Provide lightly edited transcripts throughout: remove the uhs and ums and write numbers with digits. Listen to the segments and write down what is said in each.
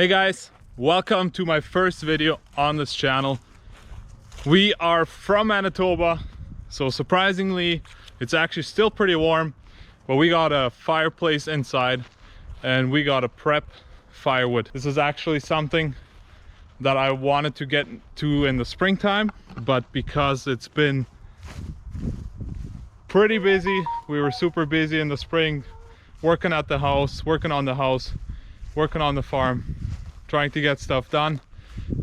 Hey guys, welcome to my first video on this channel. We are from Manitoba, so surprisingly it's actually still pretty warm, but we got a fireplace inside and we got to prep firewood. This is actually something that I wanted to get to in the springtime, but because it's been pretty busy, we were super busy in the spring working on the house, working on the farm, trying to get stuff done.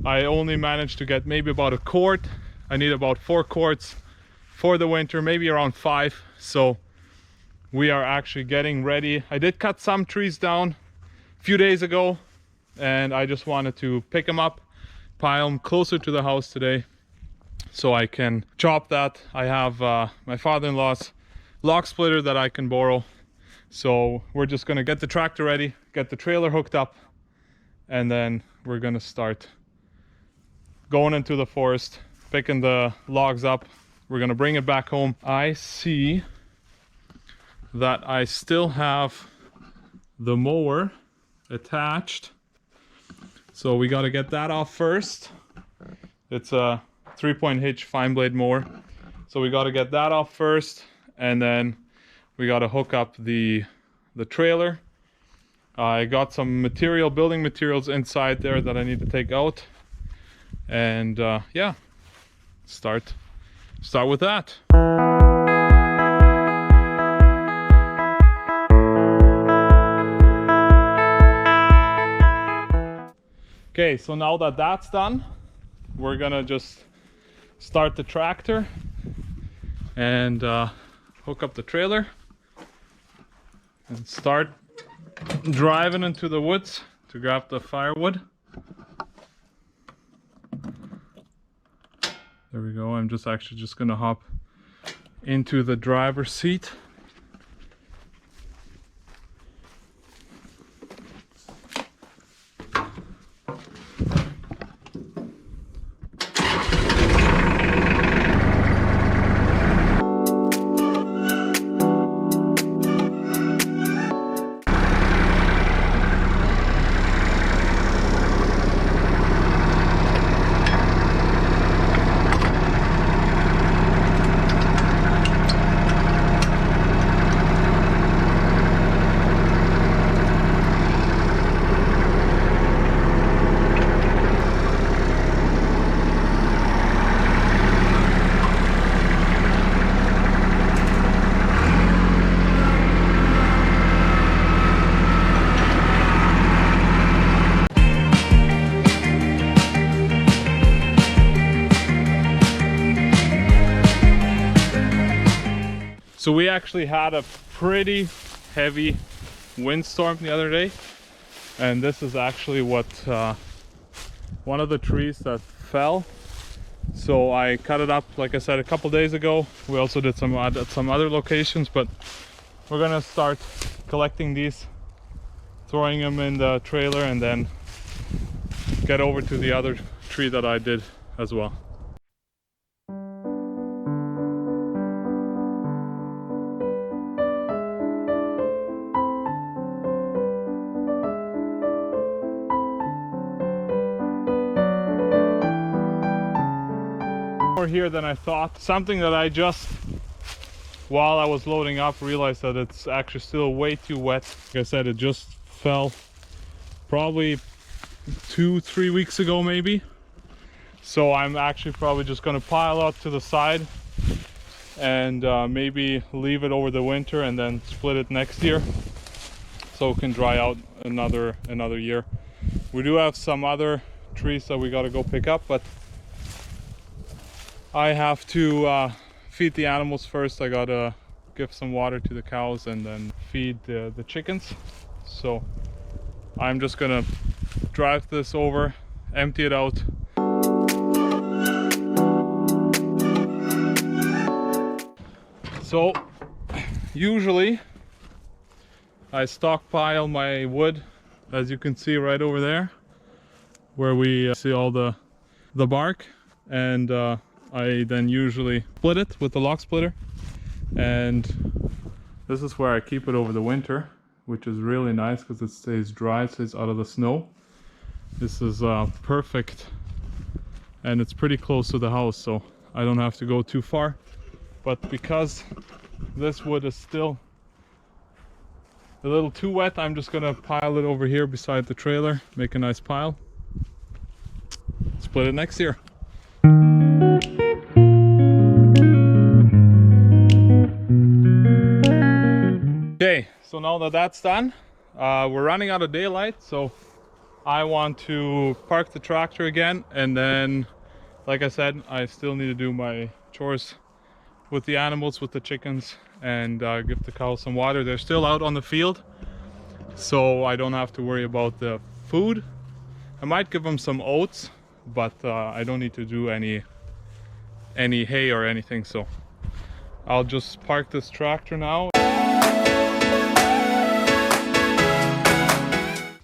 I only managed to get maybe about a quart. I need about 4 quarts for the winter, maybe around 5. So we are actually getting ready. I did cut some trees down a few days ago and I just wanted to pick them up, pile them closer to the house today so I can chop that. I have my father-in-law's log splitter that I can borrow. So we're just gonna get the tractor ready, get the trailer hooked up, and then we're gonna start going into the forest, picking the logs up. We're gonna bring it back home. I see that I still have the mower attached, so we got to get that off first. It's a 3-point hitch fine blade mower, so we got to get that off first, and then we got to hook up the trailer. I got some building materials inside there that I need to take out, and yeah, start with that. Okay, so now that that's done, we're gonna just start the tractor and hook up the trailer and start driving into the woods to grab the firewood. There we go. I'm just gonna hop into the driver's seat. So we actually had a pretty heavy windstorm the other day, and this is actually what one of the trees that fell. So I cut it up, like I said, a couple days ago. We also did some at some other locations, but we're gonna start collecting these, throwing them in the trailer, and then get over to the other tree that I did as well. More here than I thought. Something that I just, while I was loading up, realized that it's actually still way too wet. Like I said, it just fell probably 2-3 weeks ago maybe. So I'm actually probably just gonna pile out to the side and maybe leave it over the winter and then split it next year so it can dry out another year. We do have some other trees that we got to go pick up, but I have to feed the animals first. I gotta give some water to the cows and then feed the chickens. So I'm just gonna drive this over, empty it out. So usually I stockpile my wood, as you can see right over there, where we see all the bark, and I then usually split it with the log splitter, and this is where I keep it over the winter, which is really nice because it stays dry, it stays out of the snow. This is perfect, and it's pretty close to the house, so I don't have to go too far. But because this wood is still a little too wet, I'm just gonna pile it over here beside the trailer, make a nice pile, split it next year. Okay, so now that that's done, we're running out of daylight, so I want to park the tractor again, and then, like I said, I still need to do my chores with the animals, with the chickens, and give the cows some water. They're still out on the field, so I don't have to worry about the food. I might give them some oats, but I don't need to do any hay or anything, so I'll just park this tractor now.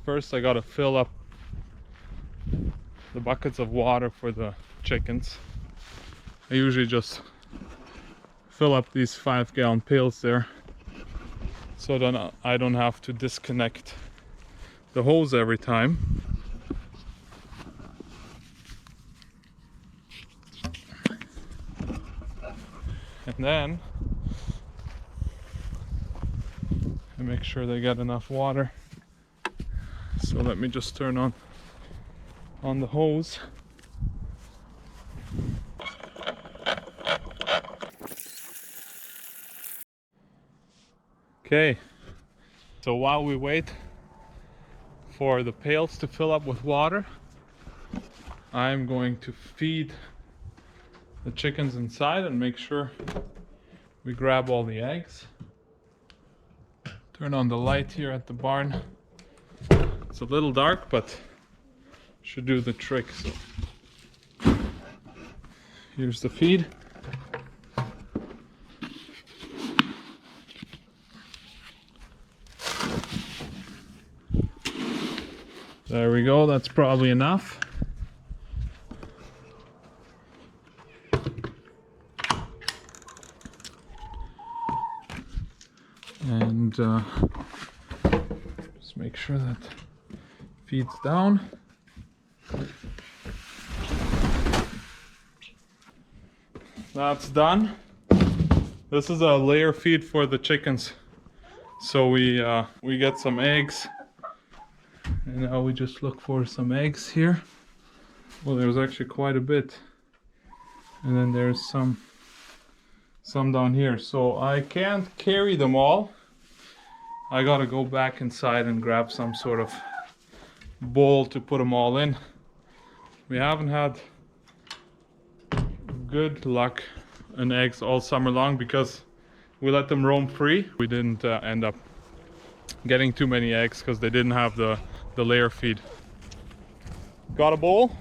First I gotta fill up the buckets of water for the chickens. I usually just fill up these 5-gallon pails there, so then I don't have to disconnect the hose every time. And then I make sure they get enough water. So let me just turn on the hose. Okay, so while we wait for the pails to fill up with water, I'm going to feed the chickens inside and make sure we grab all the eggs. Turn on the light here at the barn. It's a little dark, but should do the trick. So here's the feed. There we go, that's probably enough. And just make sure that feeds down. That's done. This is a layer feed for the chickens. So we get some eggs. And now we just look for some eggs here. Well, there's actually quite a bit. And then there's some down here. So I can't carry them all. I gotta go back inside and grab some sort of bowl to put them all in. We haven't had good luck in eggs all summer long because we let them roam free. We didn't end up getting too many eggs because they didn't have the layer feed. Got a bowl.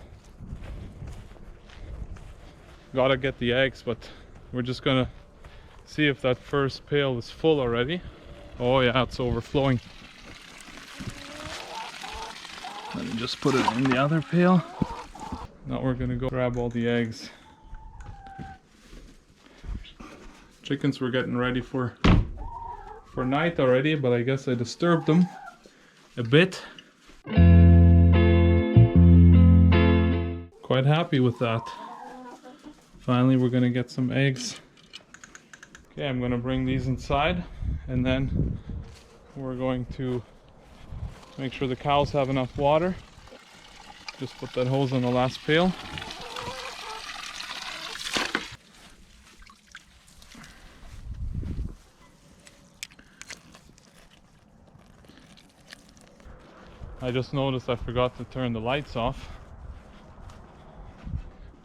Gotta get the eggs, but we're just gonna see if that first pail is full already. Oh yeah, it's overflowing. Let me just put it in the other pail. Now we're gonna go grab all the eggs. Chickens were getting ready for night already, but I guess I disturbed them a bit. Quite happy with that. Finally we're gonna get some eggs. Okay, I'm gonna bring these inside, and then we're going to make sure the cows have enough water. Just put that hose on the last pail. I just noticed I forgot to turn the lights off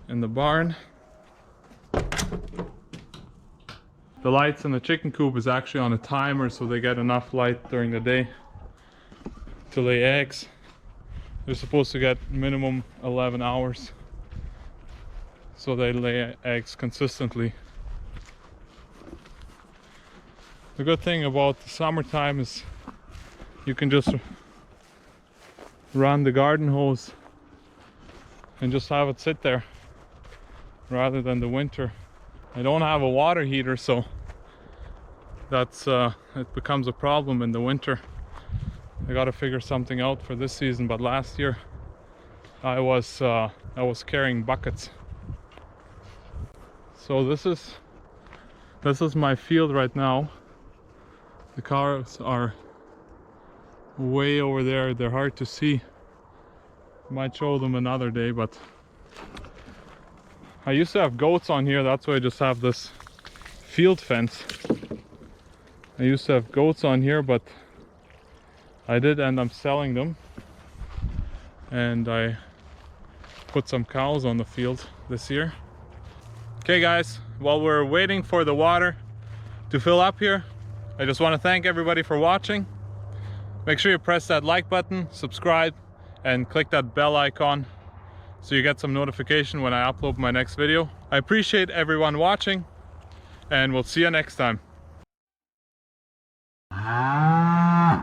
in the barn. The lights in the chicken coop is actually on a timer, so they get enough light during the day to lay eggs. They're supposed to get minimum 11 hours, so they lay eggs consistently. The good thing about the summertime is you can just run the garden hose and just have it sit there rather than the winter. I don't have a water heater, so that's it becomes a problem in the winter. I gotta figure something out for this season, but last year I was carrying buckets. So this is my field right now. The cars are way over there. They're hard to see. Might show them another day, but I used to have goats on here. That's why I just have this field fence. I used to have goats on here, but I did end up selling them, and I put some cows on the field this year. Okay guys, while we're waiting for the water to fill up here, I just want to thank everybody for watching. Make sure you press that like button, subscribe, and click that bell icon so you get some notification when I upload my next video. I appreciate everyone watching, and we'll see you next time.